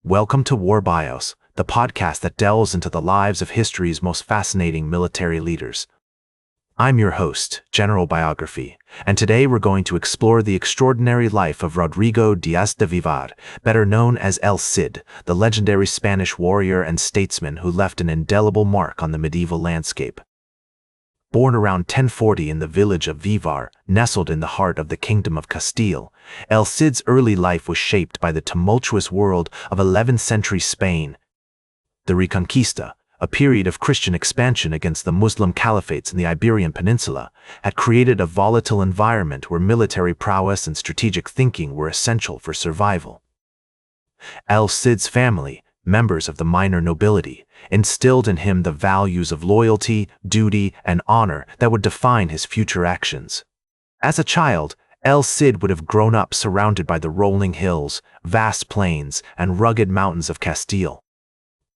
Welcome to War Bios, the podcast that delves into the lives of history's most fascinating military leaders. I'm your host, General Biography, and today we're going to explore the extraordinary life of Rodrigo Diaz de Vivar, better known as El Cid, the legendary Spanish warrior and statesman who left an indelible mark on the medieval landscape. Born around 1040 in the village of Vivar, nestled in the heart of the Kingdom of Castile, El Cid's early life was shaped by the tumultuous world of 11th century Spain. The Reconquista, a period of Christian expansion against the Muslim caliphates in the Iberian Peninsula, had created a volatile environment where military prowess and strategic thinking were essential for survival. El Cid's family, members of the minor nobility, instilled in him the values of loyalty, duty, and honor that would define his future actions. As a child, El Cid would have grown up surrounded by the rolling hills, vast plains, and rugged mountains of Castile.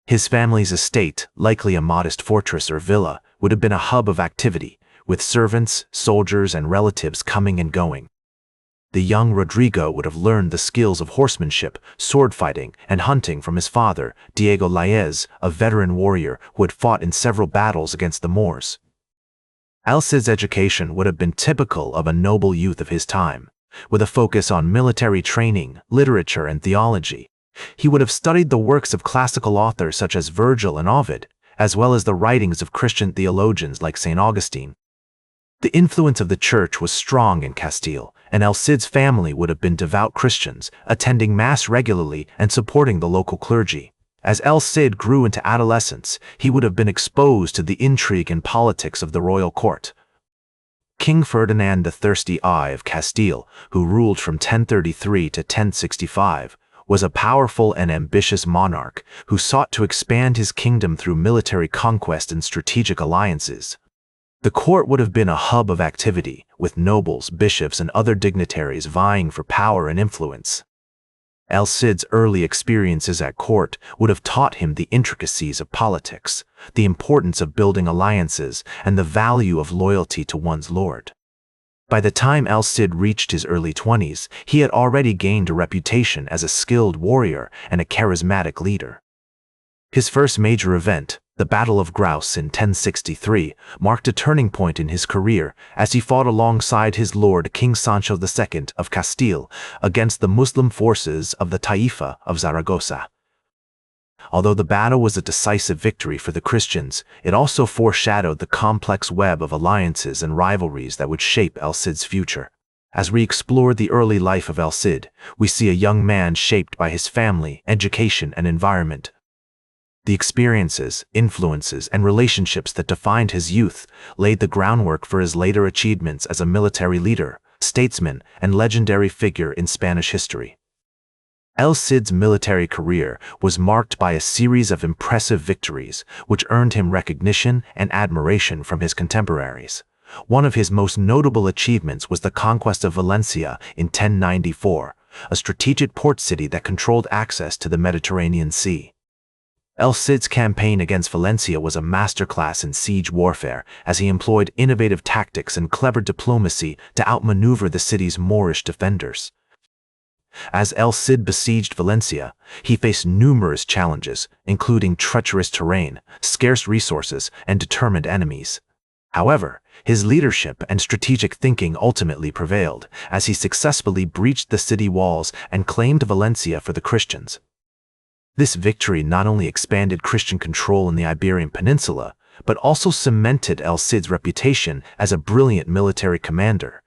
His family's estate, likely a modest fortress or villa, would have been a hub of activity, with servants, soldiers, and relatives coming and going. The young Rodrigo would have learned the skills of horsemanship, sword fighting, and hunting from his father, Diego Lainez, a veteran warrior who had fought in several battles against the Moors. El Cid's education would have been typical of a noble youth of his time, with a focus on military training, literature, and theology. He would have studied the works of classical authors such as Virgil and Ovid, as well as the writings of Christian theologians like St. Augustine. The influence of the church was strong in Castile, and El Cid's family would have been devout Christians, attending Mass regularly and supporting the local clergy. As El Cid grew into adolescence, he would have been exposed to the intrigue and politics of the royal court. King Ferdinand the Thirsty Eye of Castile, who ruled from 1033 to 1065, was a powerful and ambitious monarch who sought to expand his kingdom through military conquest and strategic alliances. The court would have been a hub of activity, with nobles, bishops, and other dignitaries vying for power and influence. El Cid's early experiences at court would have taught him the intricacies of politics, the importance of building alliances, and the value of loyalty to one's lord. By the time El Cid reached his early 20s, he had already gained a reputation as a skilled warrior and a charismatic leader. His first major event, the Battle of Graus in 1063, marked a turning point in his career as he fought alongside his lord King Sancho II of Castile against the Muslim forces of the Taifa of Zaragoza. Although the battle was a decisive victory for the Christians, it also foreshadowed the complex web of alliances and rivalries that would shape El Cid's future. As we explore the early life of El Cid, we see a young man shaped by his family, education, and environment. The experiences, influences, and relationships that defined his youth laid the groundwork for his later achievements as a military leader, statesman, and legendary figure in Spanish history. El Cid's military career was marked by a series of impressive victories, which earned him recognition and admiration from his contemporaries. One of his most notable achievements was the conquest of Valencia in 1094, a strategic port city that controlled access to the Mediterranean Sea. El Cid's campaign against Valencia was a masterclass in siege warfare, as he employed innovative tactics and clever diplomacy to outmaneuver the city's Moorish defenders. As El Cid besieged Valencia, he faced numerous challenges, including treacherous terrain, scarce resources, and determined enemies. However, his leadership and strategic thinking ultimately prevailed, as he successfully breached the city walls and claimed Valencia for the Christians. This victory not only expanded Christian control in the Iberian Peninsula, but also cemented El Cid's reputation as a brilliant military commander.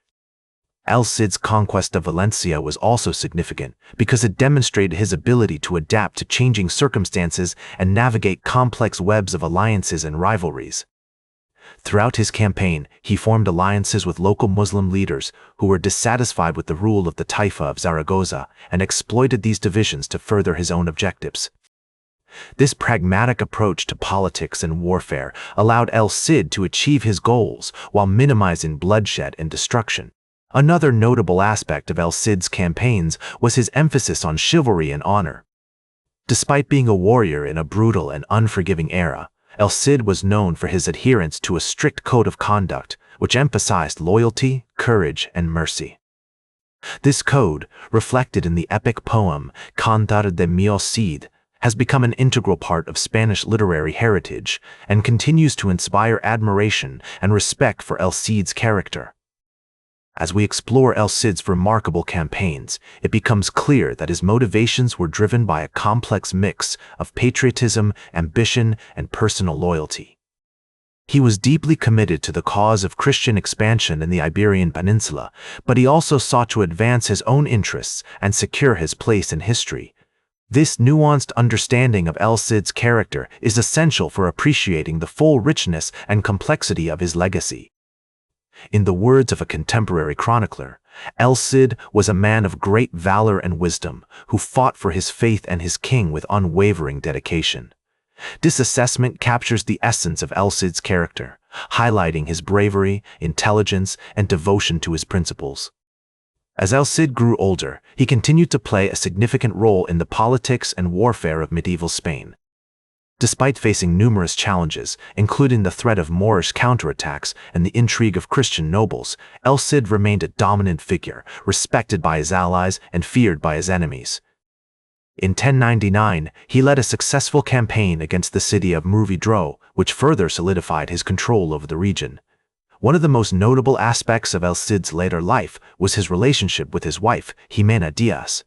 El Cid's conquest of Valencia was also significant because it demonstrated his ability to adapt to changing circumstances and navigate complex webs of alliances and rivalries. Throughout his campaign, he formed alliances with local Muslim leaders who were dissatisfied with the rule of the Taifa of Zaragoza and exploited these divisions to further his own objectives. This pragmatic approach to politics and warfare allowed El Cid to achieve his goals while minimizing bloodshed and destruction. Another notable aspect of El Cid's campaigns was his emphasis on chivalry and honor. Despite being a warrior in a brutal and unforgiving era, El Cid was known for his adherence to a strict code of conduct, which emphasized loyalty, courage, and mercy. This code, reflected in the epic poem Cantar de mi Cid, has become an integral part of Spanish literary heritage and continues to inspire admiration and respect for El Cid's character. As we explore El Cid's remarkable campaigns, it becomes clear that his motivations were driven by a complex mix of patriotism, ambition, and personal loyalty. He was deeply committed to the cause of Christian expansion in the Iberian Peninsula, but he also sought to advance his own interests and secure his place in history. This nuanced understanding of El Cid's character is essential for appreciating the full richness and complexity of his legacy. In the words of a contemporary chronicler, El Cid was a man of great valor and wisdom, who fought for his faith and his king with unwavering dedication. This assessment captures the essence of El Cid's character, highlighting his bravery, intelligence, and devotion to his principles. As El Cid grew older, he continued to play a significant role in the politics and warfare of medieval Spain. Despite facing numerous challenges, including the threat of Moorish counterattacks and the intrigue of Christian nobles, El Cid remained a dominant figure, respected by his allies and feared by his enemies. In 1099, he led a successful campaign against the city of Murviedro, which further solidified his control over the region. One of the most notable aspects of El Cid's later life was his relationship with his wife, Jimena Diaz.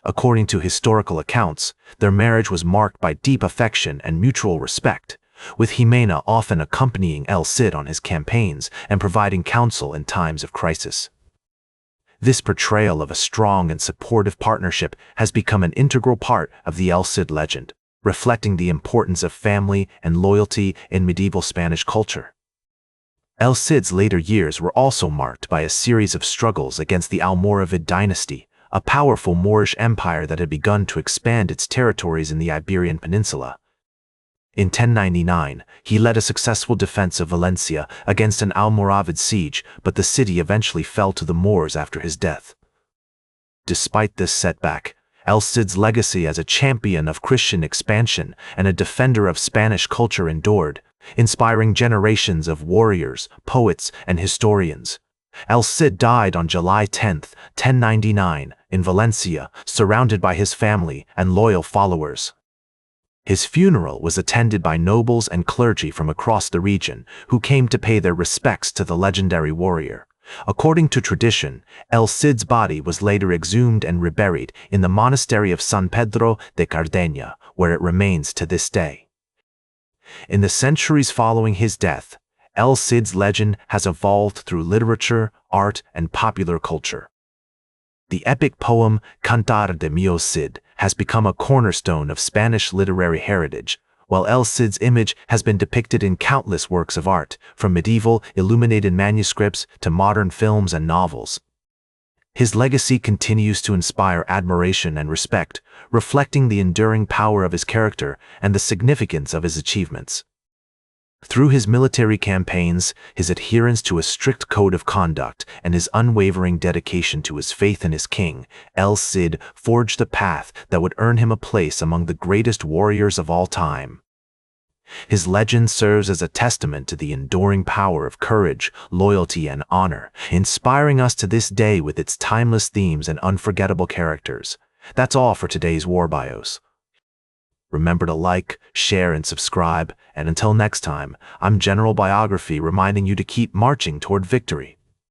According to historical accounts, their marriage was marked by deep affection and mutual respect, with Jimena often accompanying El Cid on his campaigns and providing counsel in times of crisis. This portrayal of a strong and supportive partnership has become an integral part of the El Cid legend, reflecting the importance of family and loyalty in medieval Spanish culture. El Cid's later years were also marked by a series of struggles against the Almoravid dynasty, a powerful Moorish empire that had begun to expand its territories in the Iberian Peninsula. In 1099, he led a successful defense of Valencia against an Almoravid siege, but the city eventually fell to the Moors after his death. Despite this setback, El Cid's legacy as a champion of Christian expansion and a defender of Spanish culture endured, inspiring generations of warriors, poets, and historians. El Cid died on July 10, 1099, in Valencia, surrounded by his family and loyal followers. His funeral was attended by nobles and clergy from across the region, who came to pay their respects to the legendary warrior. According to tradition, El Cid's body was later exhumed and reburied in the monastery of San Pedro de Cardeña, where it remains to this day. In the centuries following his death, El Cid's legend has evolved through literature, art, and popular culture. The epic poem Cantar de mi Cid has become a cornerstone of Spanish literary heritage, while El Cid's image has been depicted in countless works of art, from medieval illuminated manuscripts to modern films and novels. His legacy continues to inspire admiration and respect, reflecting the enduring power of his character and the significance of his achievements. Through his military campaigns, his adherence to a strict code of conduct, and his unwavering dedication to his faith in his king, El Cid forged a path that would earn him a place among the greatest warriors of all time. His legend serves as a testament to the enduring power of courage, loyalty, and honor, inspiring us to this day with its timeless themes and unforgettable characters. That's all for today's War Bios. Remember to like, share, and subscribe, and until next time, I'm General Biography reminding you to keep marching toward victory.